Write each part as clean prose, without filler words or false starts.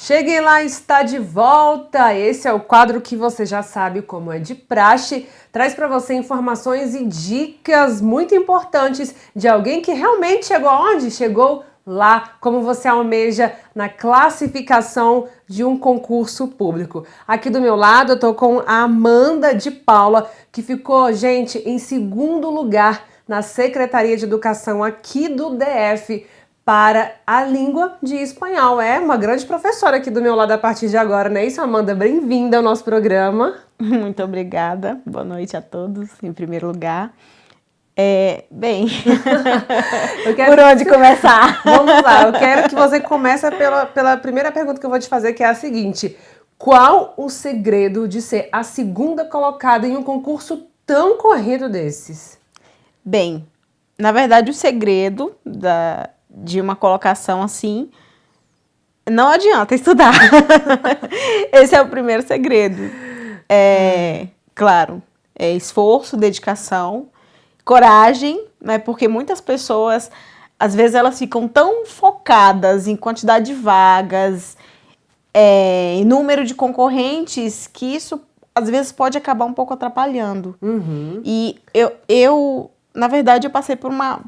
Cheguem lá, está de volta! Esse é o quadro que você já sabe como é de praxe. Traz para você informações e dicas muito importantes de alguém que realmente chegou aonde? Chegou lá, como você almeja na classificação de um concurso público. Aqui do meu lado eu tô com a Amanda de Paula, que ficou, gente, em segundo lugar na Secretaria de Educação aqui do DF para a língua de espanhol. É uma grande professora aqui do meu lado a partir de agora, não é isso, Amanda? Bem-vinda ao nosso programa. Muito obrigada. Boa noite a todos, em primeiro lugar. Por onde começar? Vamos lá, eu quero que você comece pela primeira pergunta que eu vou te fazer, que é a seguinte. Qual o segredo de ser a segunda colocada em um concurso tão corrido desses? Bem, na verdade, o segredo de uma colocação assim, não adianta estudar. Esse é o primeiro segredo. Claro, esforço, dedicação, coragem, né? Porque muitas pessoas, às vezes, elas ficam tão focadas em quantidade de vagas, em número de concorrentes, que isso, às vezes, pode acabar um pouco atrapalhando. Uhum. E eu, na verdade, eu passei por uma...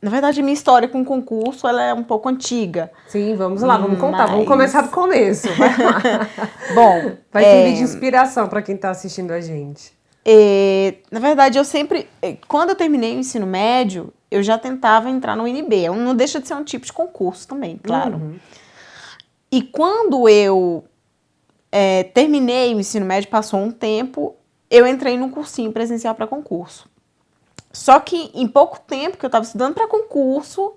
Na verdade, minha história com o concurso, ela é um pouco antiga. Sim, vamos lá, vamos contar, vamos começar do começo. Vai lá. Bom, vai servir de inspiração para quem está assistindo a gente. Na verdade, quando eu terminei o ensino médio, eu já tentava entrar no UNB. Não deixa de ser um tipo de concurso também, claro. Uhum. E quando eu terminei o ensino médio, passou um tempo, eu entrei num cursinho presencial para concurso. Só que em pouco tempo que eu estava estudando para concurso,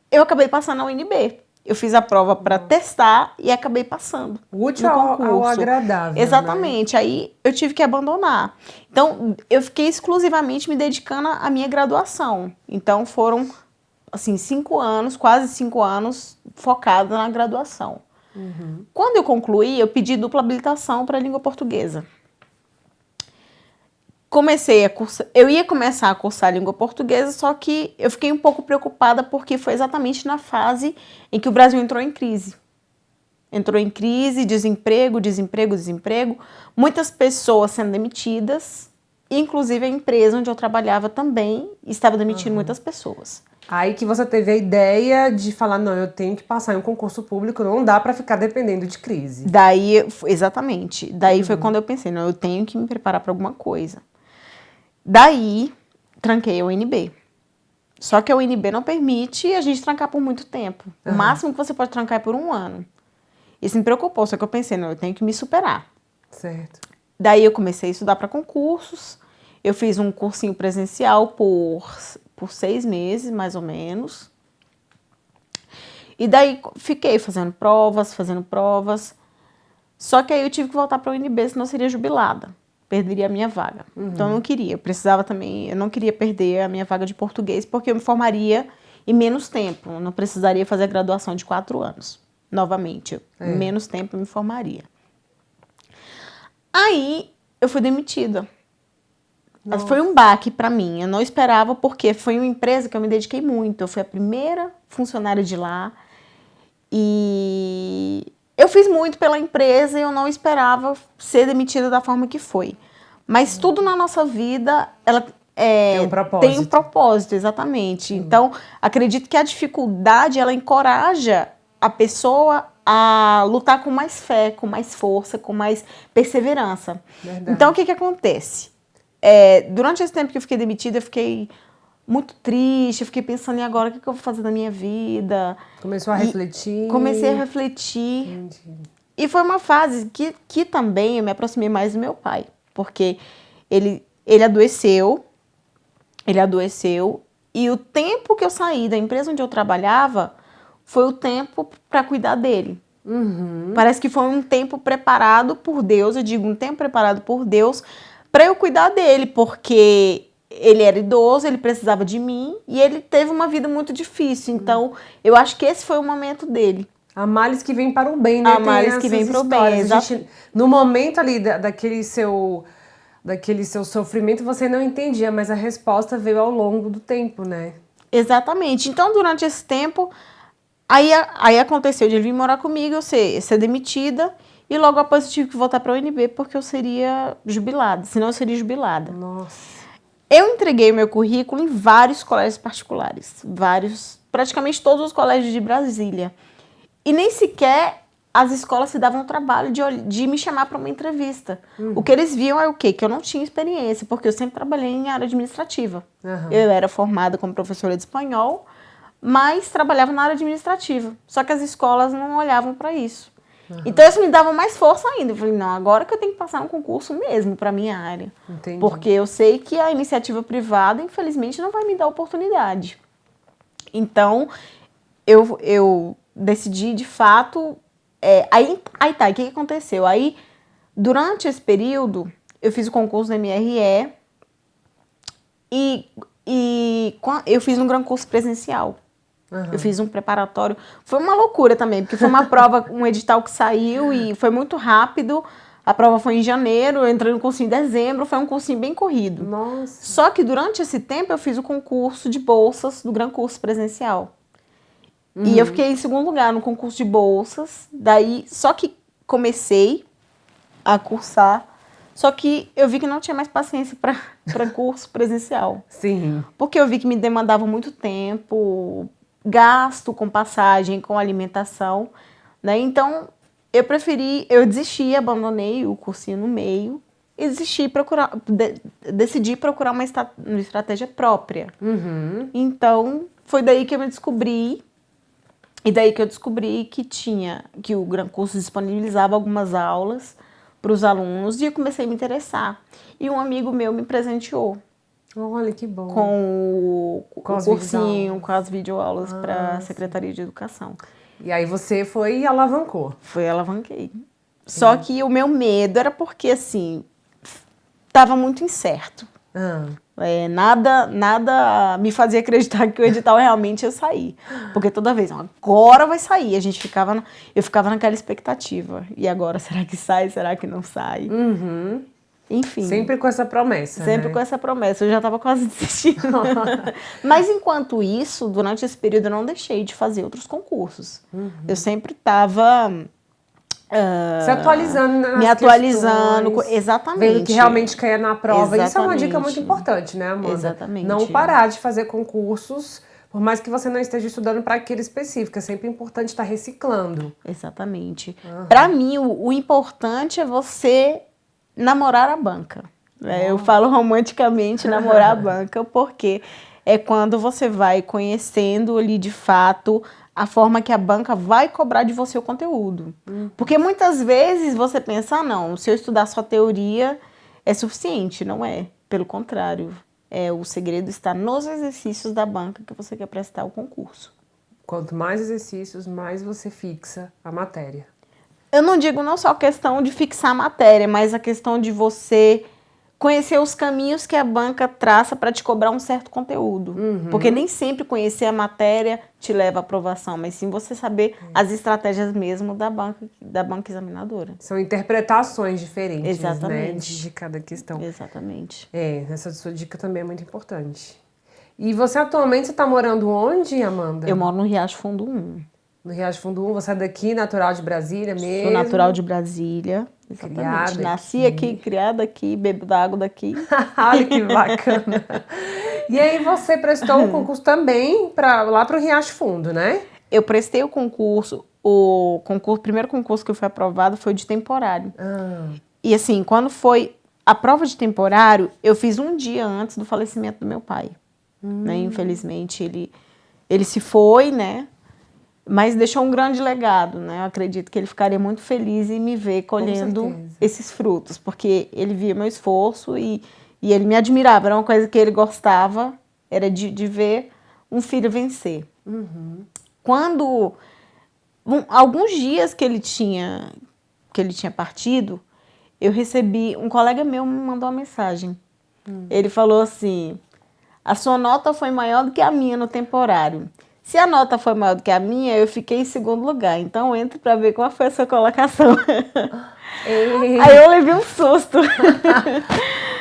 eu acabei passando na UNB. Eu fiz a prova para testar e acabei passando. Útil no concurso. ao agradável. Exatamente. Né? Aí eu tive que abandonar. Então, eu fiquei exclusivamente me dedicando à minha graduação. Então, foram, assim, 5 anos, quase 5 anos, focada na graduação. Uhum. Quando eu concluí, eu pedi dupla habilitação para a língua portuguesa. Eu ia começar a cursar a língua portuguesa, só que eu fiquei um pouco preocupada porque foi exatamente na fase em que o Brasil entrou em crise. Entrou em crise, desemprego. Muitas pessoas sendo demitidas, inclusive a empresa onde eu trabalhava também estava demitindo muitas pessoas. Aí que você teve a ideia de falar, não, eu tenho que passar em um concurso público, não dá para ficar dependendo de crise. Exatamente. Daí foi quando eu pensei, não, eu tenho que me preparar para alguma coisa. Daí, tranquei a UNB. Só que a UNB não permite a gente trancar por muito tempo. O máximo que você pode trancar é por 1 ano. Isso me preocupou, só que eu pensei, não, eu tenho que me superar. Certo. Daí eu comecei a estudar para concursos. Eu fiz um cursinho presencial por 6 meses, mais ou menos. E daí fiquei fazendo provas. Só que aí eu tive que voltar para a UNB, senão eu seria jubilada. Perderia a minha vaga. Então eu não queria. Eu não queria perder a minha vaga de português, porque eu me formaria em menos tempo. Eu não precisaria fazer a graduação de 4 anos. Novamente, em menos tempo eu me formaria. Aí eu fui demitida. Nossa. Foi um baque para mim. Eu não esperava, porque foi uma empresa que eu me dediquei muito. Eu fui a primeira funcionária de lá. E eu fiz muito pela empresa e eu não esperava ser demitida da forma que foi. Mas tudo na nossa vida, ela tem um propósito, exatamente. Então, acredito que a dificuldade, ela encoraja a pessoa a lutar com mais fé, com mais força, com mais perseverança. Verdade. Então, o que acontece? Durante esse tempo que eu fiquei demitida, eu fiquei muito triste, eu fiquei pensando em agora, o que eu vou fazer da minha vida? Começou a refletir? Comecei a refletir. Entendi. E foi uma fase que também eu me aproximei mais do meu pai, porque ele adoeceu, e o tempo que eu saí da empresa onde eu trabalhava foi o tempo para cuidar dele. Uhum. Parece que foi um tempo preparado por Deus, eu digo um tempo preparado por Deus para eu cuidar dele, porque ele era idoso, ele precisava de mim e ele teve uma vida muito difícil. Então, eu acho que esse foi o momento dele. Há males que vem para o bem, né? Há males que vem para o bem, no momento ali daquele seu sofrimento, você não entendia, mas a resposta veio ao longo do tempo, né? Exatamente. Então, durante esse tempo, Aí aconteceu de ele vir morar comigo, eu ser demitida, e logo após eu tive que voltar para a UNB porque eu seria jubilada, senão eu seria jubilada. Nossa. Eu entreguei meu currículo em vários colégios particulares, praticamente todos os colégios de Brasília. E nem sequer as escolas se davam o trabalho de me chamar para uma entrevista. O que eles viam é o quê? Que eu não tinha experiência, porque eu sempre trabalhei em área administrativa. Eu era formada como professora de espanhol, mas trabalhava na área administrativa. Só que as escolas não olhavam para isso. Então isso me dava mais força ainda. Eu falei, não, agora que eu tenho que passar um concurso mesmo para minha área. Entendi. Porque eu sei que a iniciativa privada, infelizmente, não vai me dar oportunidade. Então, eu decidi, de fato... Aí tá, o que aconteceu? Aí, durante esse período, eu fiz o concurso do MRE e eu fiz um grande curso presencial. Eu fiz um preparatório. Foi uma loucura também, porque foi uma prova, um edital que saiu e foi muito rápido. A prova foi em janeiro, eu entrei no cursinho em dezembro, foi um cursinho bem corrido. Nossa. Só que durante esse tempo eu fiz o concurso de bolsas do Gran Curso Presencial. E eu fiquei em segundo lugar no concurso de bolsas. Daí, só que comecei a cursar, só que eu vi que não tinha mais paciência para curso presencial. Sim. Porque eu vi que me demandava muito tempo, gasto com passagem, com alimentação, né? Então, eu desisti, abandonei o cursinho no meio e decidi procurar uma estratégia própria. Então, foi daí que eu me descobri, e daí que eu descobri que o Gran Curso disponibilizava algumas aulas para os alunos e eu comecei a me interessar. E um amigo meu me presenteou. Olha, que bom. Com o cursinho, com as videoaulas para a Secretaria de Educação. E aí você foi e alavancou. Alavanquei. Só que o meu medo era porque, assim, estava muito incerto. Nada me fazia acreditar que o edital realmente ia sair. Porque toda vez, agora vai sair. Eu ficava naquela expectativa. E agora, será que sai? Será que não sai? Enfim. Sempre com essa promessa, Sempre com essa promessa. Eu já estava quase desistindo. Mas, enquanto isso, durante esse período, eu não deixei de fazer outros concursos. Eu sempre estava... se atualizando nas me atualizando, questões, exatamente. Vendo que realmente quer na prova. Exatamente. Isso é uma dica muito importante, né, Amanda? Exatamente. Não parar de fazer concursos, por mais que você não esteja estudando para aquele específico. É sempre importante estar reciclando. Exatamente. Para mim, o importante é você namorar a banca. Eu falo romanticamente namorar a banca, porque é quando você vai conhecendo ali de fato a forma que a banca vai cobrar de você o conteúdo. Porque muitas vezes você pensa, não, se eu estudar só teoria é suficiente. Não é. Pelo contrário, o segredo está nos exercícios da banca que você quer prestar o concurso. Quanto mais exercícios, mais você fixa a matéria. Eu não digo não só a questão de fixar a matéria, mas a questão de você conhecer os caminhos que a banca traça para te cobrar um certo conteúdo. Porque nem sempre conhecer a matéria te leva à aprovação, mas sim você saber as estratégias mesmo da banca examinadora. São interpretações diferentes, exatamente, né, de cada questão. Exatamente. Essa sua dica também é muito importante. E você atualmente está morando onde, Amanda? Eu moro no Riacho Fundo 1. No Riacho Fundo 1, você é daqui, natural de Brasília mesmo? Sou natural de Brasília, exatamente. Criada Nasci aqui, criada aqui, bebo da água daqui. Olha que bacana. E aí você prestou um concurso também lá para o Riacho Fundo, né? Eu prestei o concurso, o primeiro concurso que eu fui aprovado foi de temporário. E assim, quando foi a prova de temporário, eu fiz um dia antes do falecimento do meu pai. Né? Infelizmente, ele se foi, né? Mas deixou um grande legado, né? Eu acredito que ele ficaria muito feliz em me ver colhendo esses frutos, porque ele via meu esforço e ele me admirava. Era uma coisa que ele gostava, era de ver um filho vencer. Quando, alguns dias que ele tinha partido, eu recebi, um colega meu me mandou uma mensagem. Ele falou assim, a sua nota foi maior do que a minha no temporário. Se a nota foi maior do que a minha, eu fiquei em segundo lugar. Então, entre para ver qual foi a sua colocação. Aí eu levei um susto.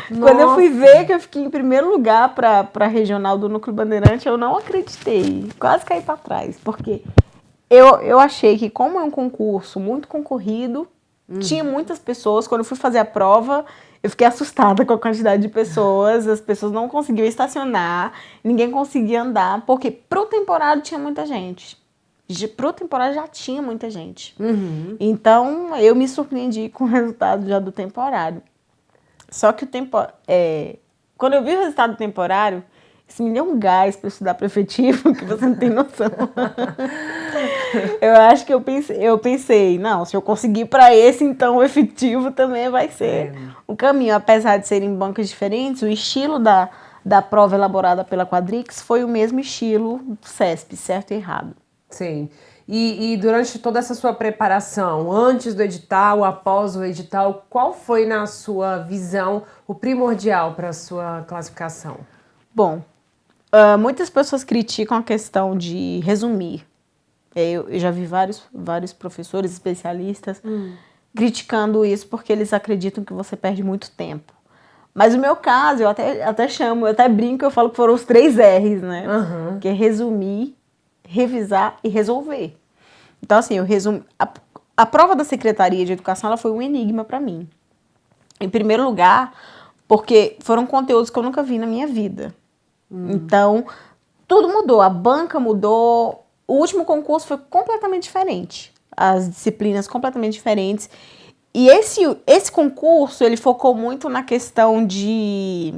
Quando eu fui ver que eu fiquei em primeiro lugar para a regional do Núcleo Bandeirante, eu não acreditei. Quase caí para trás. Porque eu achei que, como é um concurso muito concorrido, tinha muitas pessoas. Quando eu fui fazer a prova, eu fiquei assustada com a quantidade de pessoas. As pessoas não conseguiam estacionar, ninguém conseguia andar, porque pro temporário tinha muita gente. Pro temporário já tinha muita gente. Então, eu me surpreendi com o resultado já do temporário. Só que quando eu vi o resultado do temporário, isso me deu um gás para estudar para o efetivo, que você não tem noção. Eu acho que eu pensei, não, se eu conseguir para esse, então o efetivo também vai ser um caminho. Apesar de serem bancas diferentes, o estilo da prova elaborada pela Quadrix foi o mesmo estilo do CESP, certo e errado. Sim. E durante toda essa sua preparação, antes do edital, após o edital, qual foi, na sua visão, o primordial para a sua classificação? Bom, muitas pessoas criticam a questão de resumir. Eu já vi vários professores, especialistas, criticando isso porque eles acreditam que você perde muito tempo. Mas no meu caso, eu até brinco, eu falo que foram os 3 R's, né? Que é resumir, revisar e resolver. Então, assim, eu resumo. A prova da Secretaria de Educação, ela foi um enigma para mim. Em primeiro lugar, porque foram conteúdos que eu nunca vi na minha vida. Então, tudo mudou. A banca mudou. O último concurso foi completamente diferente. As disciplinas completamente diferentes. E esse concurso, ele focou muito na questão de...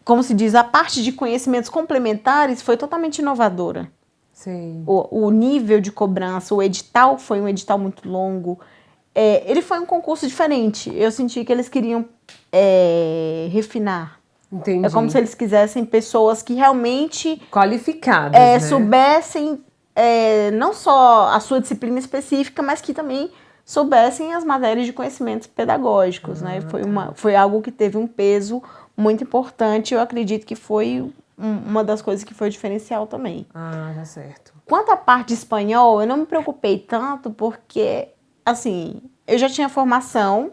Como se diz, a parte de conhecimentos complementares foi totalmente inovadora. Sim. O nível de cobrança, o edital foi um edital muito longo. Ele foi um concurso diferente. Eu senti que eles queriam refinar. Entendi. É como se eles quisessem pessoas que realmente... Qualificadas, né? Soubessem não só a sua disciplina específica, mas que também soubessem as matérias de conhecimentos pedagógicos, né? Foi algo que teve um peso muito importante. Eu acredito que foi uma das coisas que foi diferencial também. Ah, tá certo. Quanto à parte de espanhol, eu não me preocupei tanto porque, assim, eu já tinha formação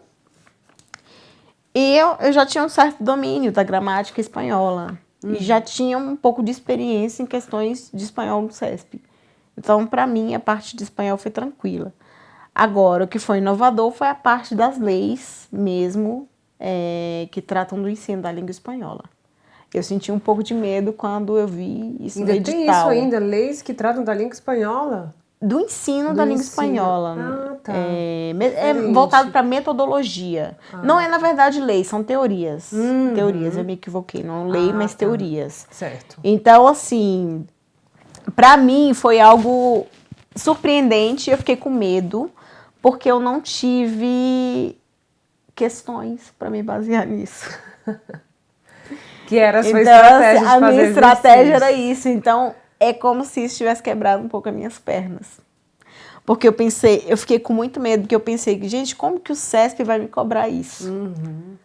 e eu já tinha um certo domínio da gramática espanhola. E já tinha um pouco de experiência em questões de espanhol no CESP. Então, para mim, a parte de espanhol foi tranquila. Agora, o que foi inovador foi a parte das leis mesmo, que tratam do ensino da língua espanhola. Eu senti um pouco de medo quando eu vi isso no edital. Tem isso ainda? Leis que tratam da língua espanhola? Do ensino da língua espanhola. Ah, tá. Voltado para metodologia. Não é, na verdade, lei, são teorias. Teorias, eu me equivoquei. Não lei, mas teorias. Certo. Então, assim, para mim foi algo surpreendente. Eu fiquei com medo, porque eu não tive questões para me basear nisso. Que era a sua estratégia de fazer a minha estratégia era isso. Então, é como se isso tivesse quebrado um pouco as minhas pernas. Porque eu fiquei com muito medo, porque eu pensei, gente, como que o CESP vai me cobrar isso?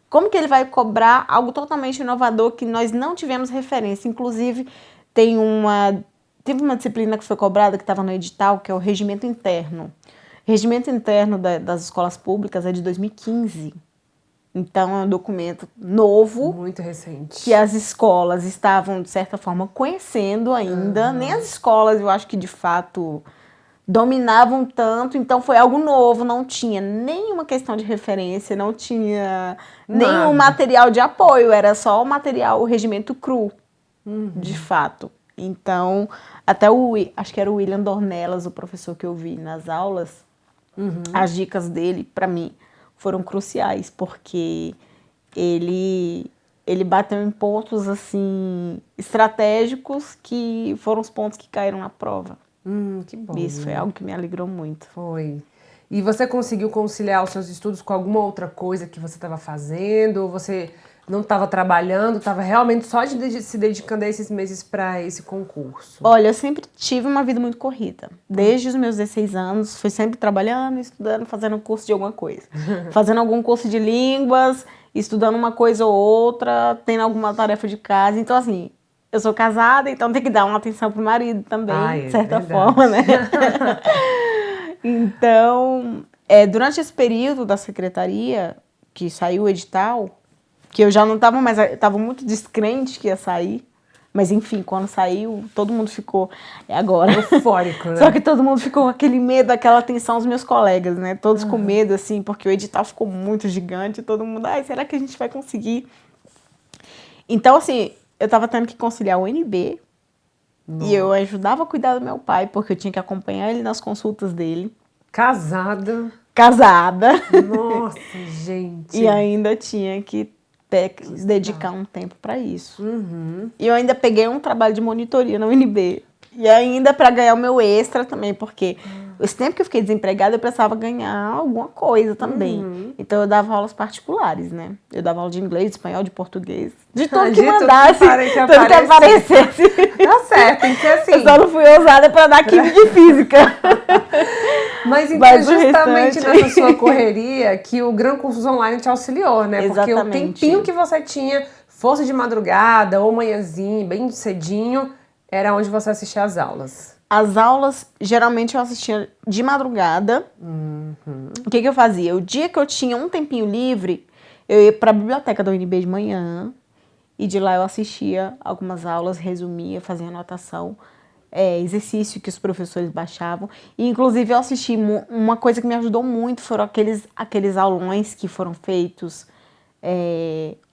Como que ele vai cobrar algo totalmente inovador que nós não tivemos referência? Inclusive, teve uma disciplina que foi cobrada, que estava no edital, que é o regimento interno. O regimento interno das escolas públicas é de 2015. Então, é um documento novo. Muito recente. Que as escolas estavam, de certa forma, conhecendo ainda. Nem as escolas, eu acho que, de fato, dominavam tanto. Então, foi algo novo. Não tinha nenhuma questão de referência, não tinha nenhum material de apoio. Era só o material, o regimento cru, de fato. Então, até acho que era o William Dornelas, o professor que eu vi nas aulas, as dicas dele, para mim, foram cruciais, porque ele bateu em pontos assim estratégicos que foram os pontos que caíram na prova. Que bom. Isso foi algo que me alegrou muito. Foi. E você conseguiu conciliar os seus estudos com alguma outra coisa que você estava fazendo? Ou você não estava trabalhando, estava realmente só se dedicando a esses meses para esse concurso? Olha, eu sempre tive uma vida muito corrida. Desde os meus 16 anos, fui sempre trabalhando, estudando, fazendo curso de alguma coisa. Fazendo algum curso de línguas, estudando uma coisa ou outra, tendo alguma tarefa de casa. Então, assim, eu sou casada, então tem que dar uma atenção pro marido também, de certa forma, né? Então, durante esse período da secretaria, que saiu o edital, que eu já não estava mais, estava muito descrente que ia sair, Mas enfim, quando saiu, todo mundo ficou, é agora. Eufórico, né? Só que todo mundo ficou com aquele medo, aquela tensão, os meus colegas, né? Todos com medo, assim, porque o edital ficou muito gigante, todo mundo, ai, será que a gente vai conseguir? Então, assim, eu tava tendo que conciliar o UNB e eu ajudava a cuidar do meu pai, porque eu tinha que acompanhar ele nas consultas dele. Casada. Casada. Nossa, gente. E ainda tinha que dedicar um tempo para isso. E eu ainda peguei um trabalho de monitoria na UNB. E ainda para ganhar o meu extra também, porque esse tempo que eu fiquei desempregada, eu precisava ganhar alguma coisa também. Então eu dava aulas particulares, né? Eu dava aula de inglês, de espanhol, de português, de tudo que mandasse, tudo que aparecesse. Tá certo, tem que ser assim. Eu só não fui ousada para dar química e física. Mas então justamente nessa sua correria que o Gran Cursos Online te auxiliou, né? Exatamente. Porque o tempinho que você tinha, fosse de madrugada ou manhãzinho, bem cedinho, era onde você assistia às aulas. As aulas, geralmente eu assistia de madrugada. O que eu fazia? O dia que eu tinha um tempinho livre, eu ia para a biblioteca da UNB de manhã e de lá eu assistia algumas aulas, resumia, fazia anotação, exercício que os professores baixavam. E, inclusive, eu assisti uma coisa que me ajudou muito, foram aqueles aulões que foram feitos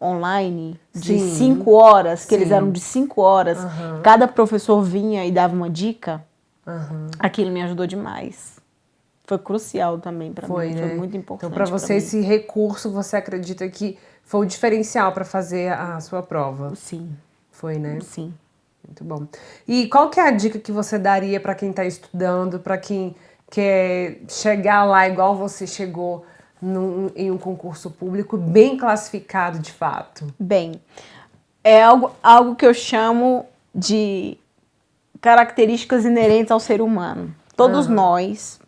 online, de 5 horas, que eles eram de 5 horas. Cada professor vinha e dava uma dica. Aquilo me ajudou demais. Foi crucial também para mim, né? Foi muito importante. Então, para você, esse recurso, você acredita que foi o diferencial para fazer a sua prova? Sim. Foi, né? Sim. Muito bom. E qual que é a dica que você daria para quem está estudando, para quem quer chegar lá igual você chegou em um concurso público bem classificado de fato? Bem, é algo que eu chamo de características inerentes ao ser humano. Todos nós,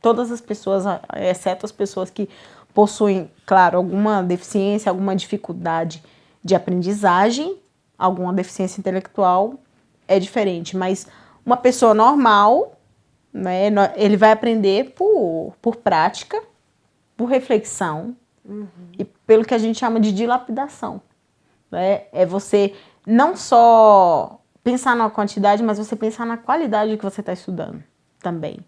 todas as pessoas, exceto as pessoas que possuem, claro, alguma deficiência, alguma dificuldade de aprendizagem, alguma deficiência intelectual, é diferente. Mas uma pessoa normal, né, ele vai aprender por prática, por reflexão e pelo que a gente chama de dilapidação. Né? É você não só pensar na quantidade, mas você pensar na qualidade que você está estudando também.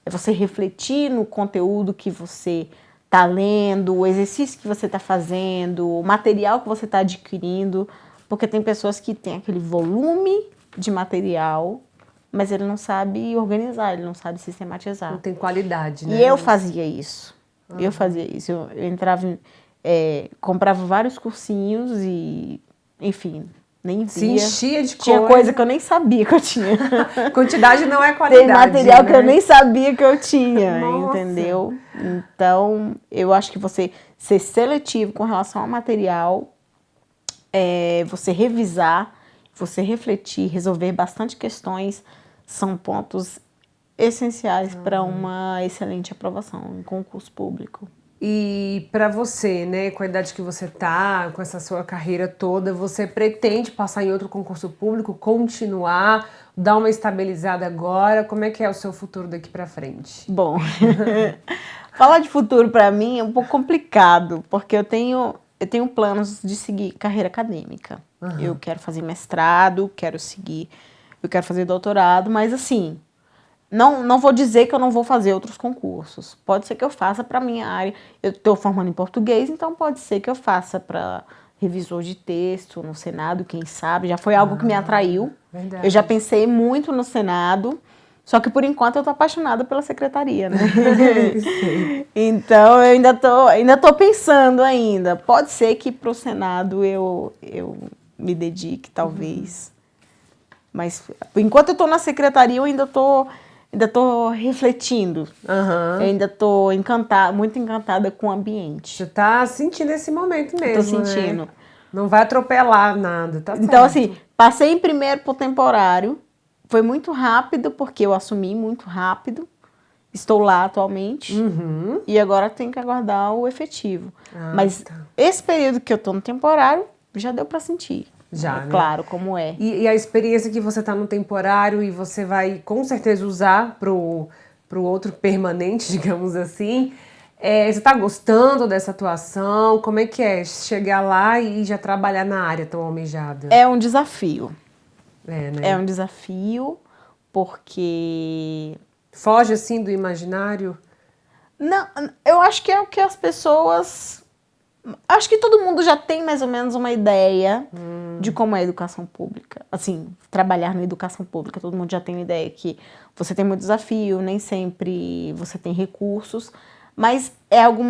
É você refletir no conteúdo que você está lendo, o exercício que você está fazendo, o material que você está adquirindo, porque tem pessoas que têm aquele volume de material, mas ele não sabe organizar, ele não sabe sistematizar. Não tem qualidade, né? E eu fazia isso. Eu entrava, comprava vários cursinhos e, enfim, nem via. Se enchia de Tinha coisa que eu nem sabia que eu tinha. Quantidade não é qualidade. Tem material, né, que eu nem sabia que eu tinha, Nossa. entendeu? Então, eu acho que você ser seletivo com relação ao material, você revisar, você refletir, resolver bastante questões, são pontos essenciais para uma excelente aprovação em concurso público. E para você, né, com a idade que você tá, com essa sua carreira toda, você pretende passar em outro concurso público, continuar, dar uma estabilizada agora? Como é que é o seu futuro daqui para frente? Bom, falar de futuro para mim é um pouco complicado, porque eu tenho planos de seguir carreira acadêmica. Eu quero fazer mestrado, eu quero fazer doutorado, mas assim, não vou dizer que eu não vou fazer outros concursos. Pode ser que eu faça para minha área. Eu estou formando em português, então pode ser que eu faça para revisor de texto no Senado, quem sabe. Já foi algo que me atraiu. Verdade. Eu já pensei muito no Senado, só que por enquanto eu estou apaixonada pela secretaria, né? Então eu ainda tô pensando ainda. Pode ser que para o Senado eu me dedique, talvez. Mas enquanto eu estou na secretaria, eu ainda tô refletindo. Eu ainda tô muito encantada com o ambiente. Você tá sentindo esse momento mesmo, Tô sentindo. né? Não vai atropelar nada, tá certo. Então, assim, passei em primeiro pro temporário. Foi muito rápido, porque eu assumi muito rápido. Estou lá atualmente. E agora tenho que aguardar o efetivo. Mas esse período que eu tô no temporário, já deu para sentir. Já, né? Claro, como é. E a experiência que você tá no temporário e você vai com certeza usar pro outro permanente, digamos assim, você tá gostando dessa atuação? Como é que é chegar lá e já trabalhar na área tão almejada? É um desafio. né? É um desafio, porque... Foge, assim, do imaginário? Não, eu acho que é o que as pessoas... Acho que todo mundo já tem mais ou menos uma ideia de como é a educação pública. Assim, trabalhar na educação pública, todo mundo já tem uma ideia que você tem muito desafio, nem sempre você tem recursos, mas é algo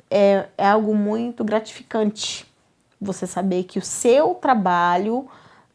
é algo muito gratificante você saber que o seu trabalho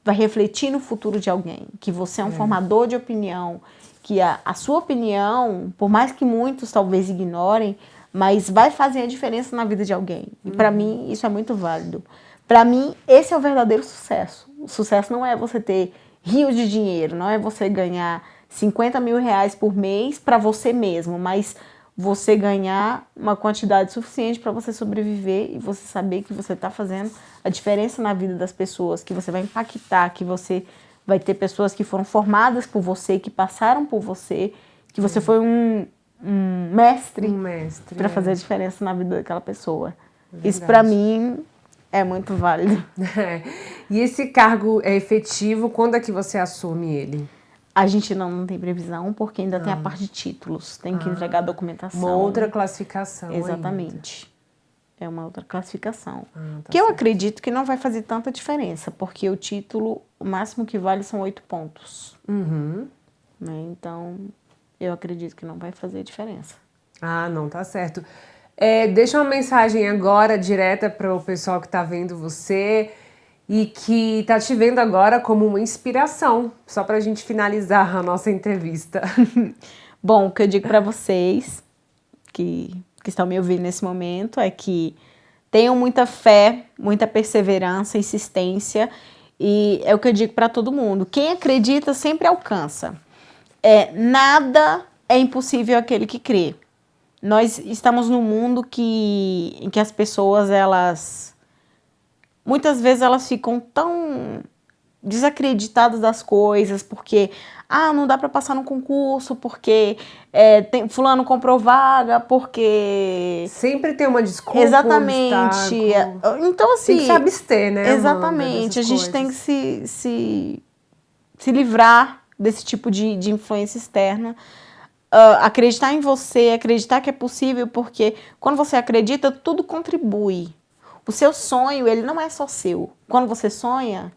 vai refletir no futuro de alguém, que você é um formador de opinião, que a sua opinião, por mais que muitos talvez ignorem, mas vai fazer a diferença na vida de alguém. E para mim, isso é muito válido. Para mim, esse é o verdadeiro sucesso. O sucesso não é você ter rios de dinheiro, não é você ganhar 50 mil reais por mês para você mesmo, mas você ganhar uma quantidade suficiente para você sobreviver e você saber que você está fazendo a diferença na vida das pessoas, que você vai impactar, que você vai ter pessoas que foram formadas por você, que passaram por você, que você foi um mestre para fazer a diferença na vida daquela pessoa. Isso para mim é muito válido. E esse cargo é efetivo, quando é que você assume ele? A gente não tem previsão, porque ainda tem a parte de títulos, tem que entregar a documentação. Uma outra classificação. Exatamente. É uma outra classificação. Tá que eu certo. acredito que não vai fazer tanta diferença, porque o título, o máximo que vale são 8 pontos. Né? Então, eu acredito que não vai fazer diferença. Ah, não, tá certo. Deixa uma mensagem agora direta para o pessoal que está vendo você e que está te vendo agora como uma inspiração, só para a gente finalizar a nossa entrevista. Bom, o que eu digo para vocês que estão me ouvindo nesse momento é que tenham muita fé, muita perseverança, insistência, e é o que eu digo para todo mundo. Quem acredita sempre alcança. Nada é impossível àquele que crê. Nós estamos num mundo em que as pessoas, muitas vezes elas ficam tão desacreditadas das coisas, porque não dá para passar no concurso, porque fulano comprou vaga, porque... Sempre tem uma desculpa, Exatamente. Então, assim... Tem que se abster, né, exatamente. Amanda, a gente tem que se livrar desse tipo de influência externa. Acreditar em você, acreditar que é possível, porque quando você acredita, tudo contribui. O seu sonho, ele não é só seu. Quando você sonha,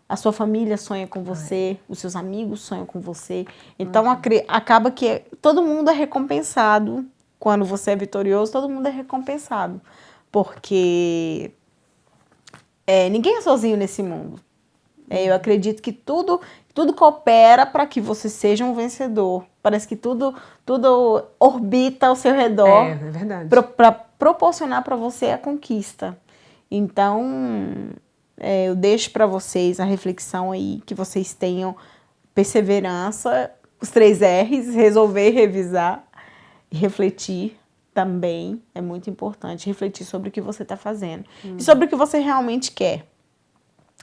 a sua família sonha com você, os seus amigos sonham com você. Então, acaba que todo mundo é recompensado. Quando você é vitorioso, todo mundo é recompensado. Porque ninguém é sozinho nesse mundo. Eu acredito que tudo coopera para que você seja um vencedor. Parece que tudo orbita ao seu redor. É verdade. Para proporcionar para você a conquista. Então, eu deixo para vocês a reflexão aí, que vocês tenham perseverança, os 3 R's, resolver, revisar e refletir também. É muito importante refletir sobre o que você está fazendo e sobre o que você realmente quer.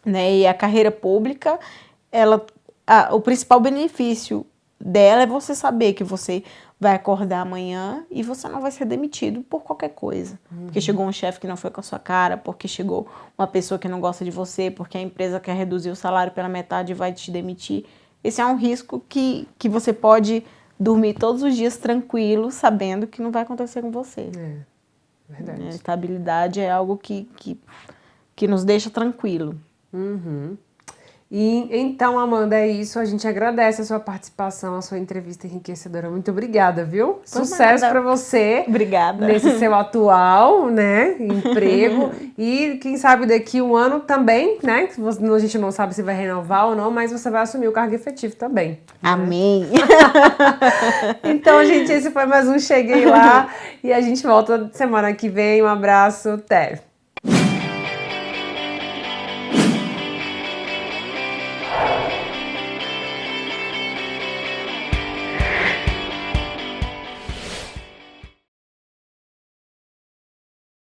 Né? E a carreira pública, o principal benefício dela é você saber que você vai acordar amanhã e você não vai ser demitido por qualquer coisa. Porque chegou um chefe que não foi com a sua cara, porque chegou uma pessoa que não gosta de você, porque a empresa quer reduzir o salário pela metade e vai te demitir. Esse é um risco que você pode dormir todos os dias tranquilo, sabendo que não vai acontecer com você. Verdade. A estabilidade é algo que nos deixa tranquilo. E então, Amanda, é isso. A gente agradece a sua participação, a sua entrevista enriquecedora. Muito obrigada, viu? Sucesso para você. Obrigada. Nesse seu atual, né, emprego. E quem sabe daqui um ano também, né? A gente não sabe se vai renovar ou não, mas você vai assumir o cargo efetivo também. Né? Amém. Então, gente, esse foi mais um Cheguei Lá. E a gente volta semana que vem. Um abraço. Até.